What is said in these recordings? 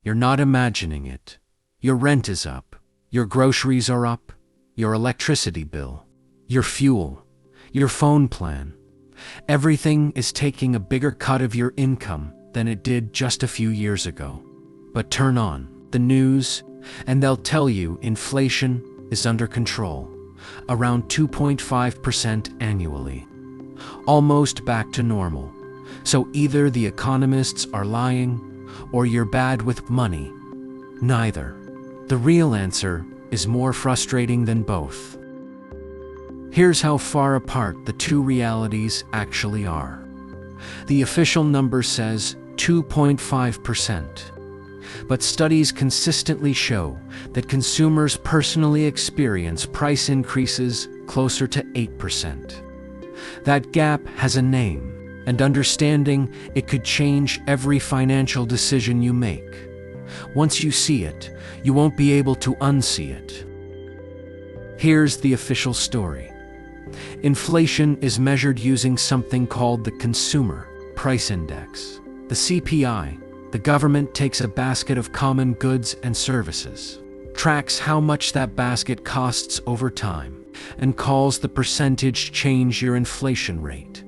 You're not imagining it. Your rent is up. Your groceries are up. Your electricity bill. Your fuel. Your phone plan. Everything is taking a bigger cut of your income than it did just a few years ago. But turn on the news, and they'll tell you inflation is under control, around 2.5% annually. Almost back to normal. So either the economists are lying, or you're bad with money. Neither. The real answer is more frustrating than both. Here's how far apart the two realities actually are. The official number says 2.5%. But studies consistently show that consumers personally experience price increases closer to 8%. That gap has a name, and understanding it could change every financial decision you make. Once you see it, you won't be able to unsee it. Here's the official story. Inflation is measured using something called the Consumer Price Index. The CPI, the government takes a basket of common goods and services, tracks how much that basket costs over time, and calls the percentage change your inflation rate.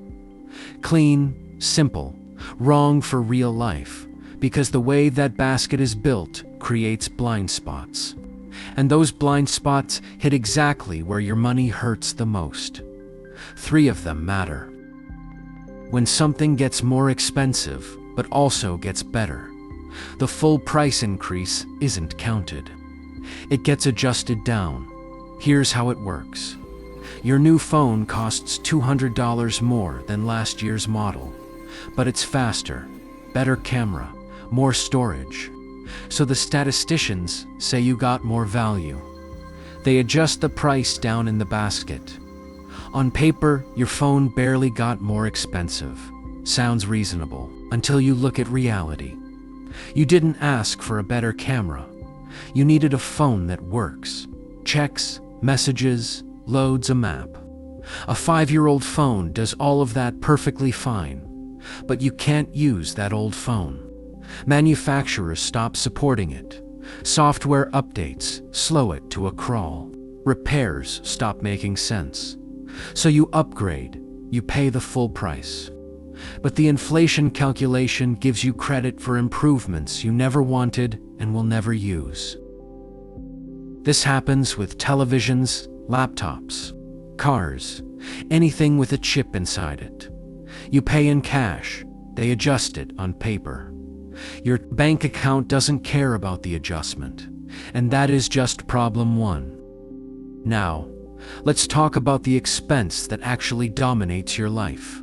Clean, simple, wrong for real life, because the way that basket is built creates blind spots. And those blind spots hit exactly where your money hurts the most. 3 of them matter. When something gets more expensive, but also gets better, the full price increase isn't counted. It gets adjusted down. Here's how it works. Your new phone costs $200 more than last year's model, but it's faster, better camera, more storage. So the statisticians say you got more value. They adjust the price down in the basket. On paper, your phone barely got more expensive. Sounds reasonable, until you look at reality. You didn't ask for a better camera. You needed a phone that works, checks, messages, loads a map. A 5-year-old phone does all of that perfectly fine, but you can't use that old phone. Manufacturers stop supporting it. Software updates slow it to a crawl. Repairs stop making sense. So you upgrade, you pay the full price. But the inflation calculation gives you credit for improvements you never wanted and will never use. This happens with televisions, laptops, cars, anything with a chip inside it. You pay in cash, they adjust it on paper. Your bank account doesn't care about the adjustment, and that is just problem 1. Now, let's talk about the expense that actually dominates your life.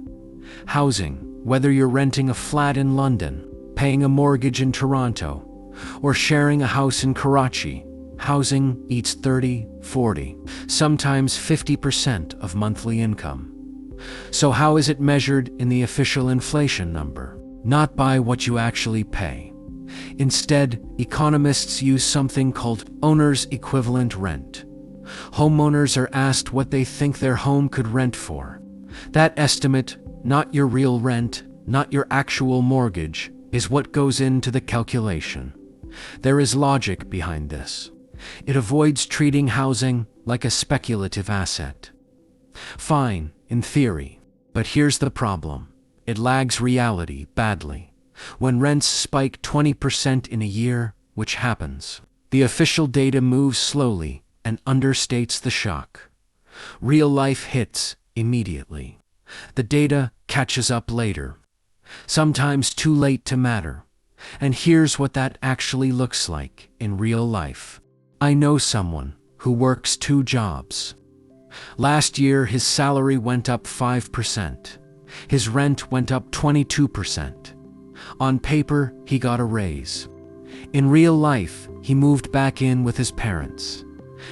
Housing, whether you're renting a flat in London, paying a mortgage in Toronto, or sharing a house in Karachi, housing eats 30, 40, sometimes 50% of monthly income. So how is it measured in the official inflation number? Not by what you actually pay. Instead, economists use something called owner's equivalent rent. Homeowners are asked what they think their home could rent for. That estimate, not your real rent, not your actual mortgage, is what goes into the calculation. There is logic behind this. It avoids treating housing like a speculative asset. Fine, in theory, but here's the problem. It lags reality badly. When rents spike 20% in a year, which happens, the official data moves slowly and understates the shock. Real life hits immediately. The data catches up later, sometimes too late to matter. And here's what that actually looks like in real life. I know someone who works 2 jobs. Last year, his salary went up 5%. His rent went up 22%. On paper, he got a raise. In real life, he moved back in with his parents.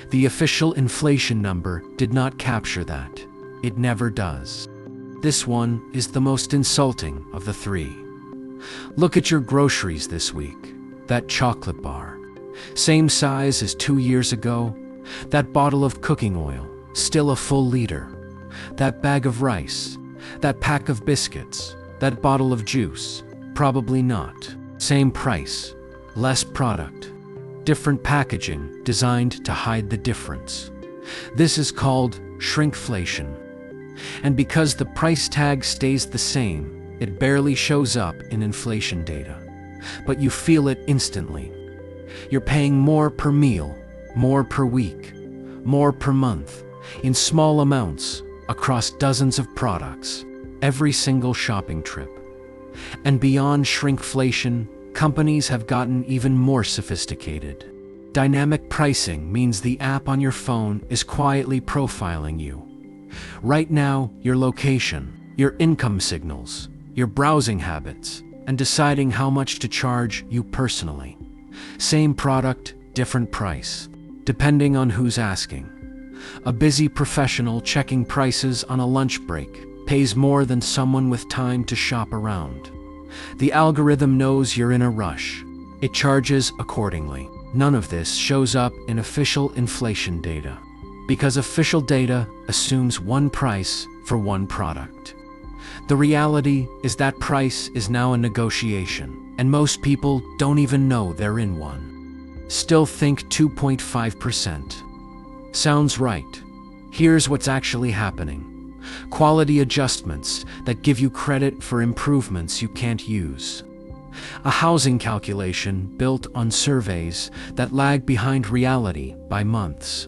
The official inflation number did not capture that. It never does. This one is the most insulting of the 3. Look at your groceries this week. That chocolate bar, same size as 2 years ago. That bottle of cooking oil, still a full liter. That bag of rice, that pack of biscuits, that bottle of juice, probably not. Same price. less product, different packaging designed to hide the difference. This is called shrinkflation. And because the price tag stays the same, it barely shows up in inflation data. But you feel it instantly. You're paying more per meal, more per week, more per month, in small amounts, across dozens of products, every single shopping trip. And beyond shrinkflation, companies have gotten even more sophisticated. Dynamic pricing means the app on your phone is quietly profiling you. Right now, your location, your income signals, your browsing habits, and deciding how much to charge you personally. Same product, different price, depending on who's asking. A busy professional checking prices on a lunch break pays more than someone with time to shop around. The algorithm knows you're in a rush. It charges accordingly. None of this shows up in official inflation data, because official data assumes one price for one product. The reality is that price is now a negotiation, and most people don't even know they're in one. Still think 2.5%. Sounds right. Here's what's actually happening. Quality adjustments that give you credit for improvements you can't use. A housing calculation built on surveys that lag behind reality by months.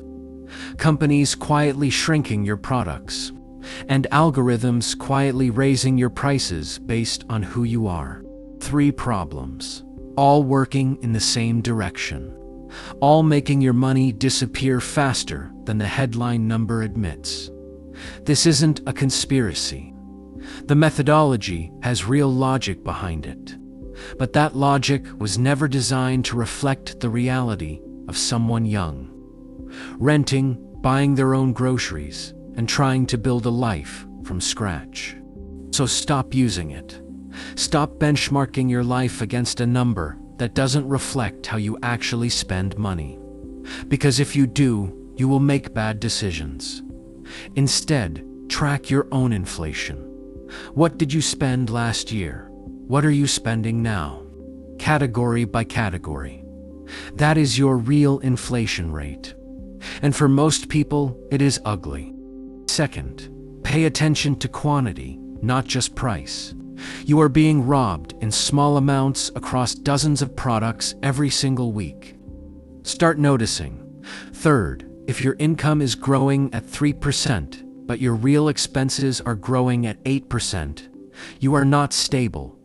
Companies quietly shrinking your products, and algorithms quietly raising your prices based on who you are. 3 problems, all working in the same direction. All making your money disappear faster than the headline number admits. This isn't a conspiracy. The methodology has real logic behind it. But that logic was never designed to reflect the reality of someone young. Renting, buying their own groceries, and trying to build a life from scratch. So stop using it. Stop benchmarking your life against a number that doesn't reflect how you actually spend money. Because if you do, you will make bad decisions. Instead, track your own inflation. What did you spend last year? What are you spending now? Category by category. That is your real inflation rate. And for most people, it is ugly. Second, pay attention to quantity, not just price. You are being robbed in small amounts across dozens of products every single week. Start noticing. Third, if your income is growing at 3%, but your real expenses are growing at 8%, you are not stable.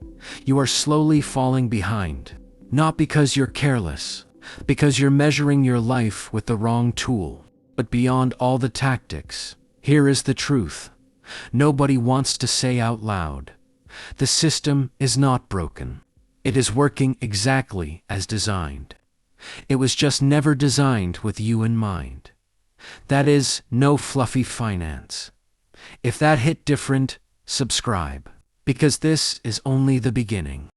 You are slowly falling behind. Not because you're careless, because you're measuring your life with the wrong tool. But beyond all the tactics, here is the truth. Nobody wants to say out loud. The system is not broken. It is working exactly as designed. It was just never designed with you in mind. That is no fluffy finance. If that hit different, subscribe, because this is only the beginning.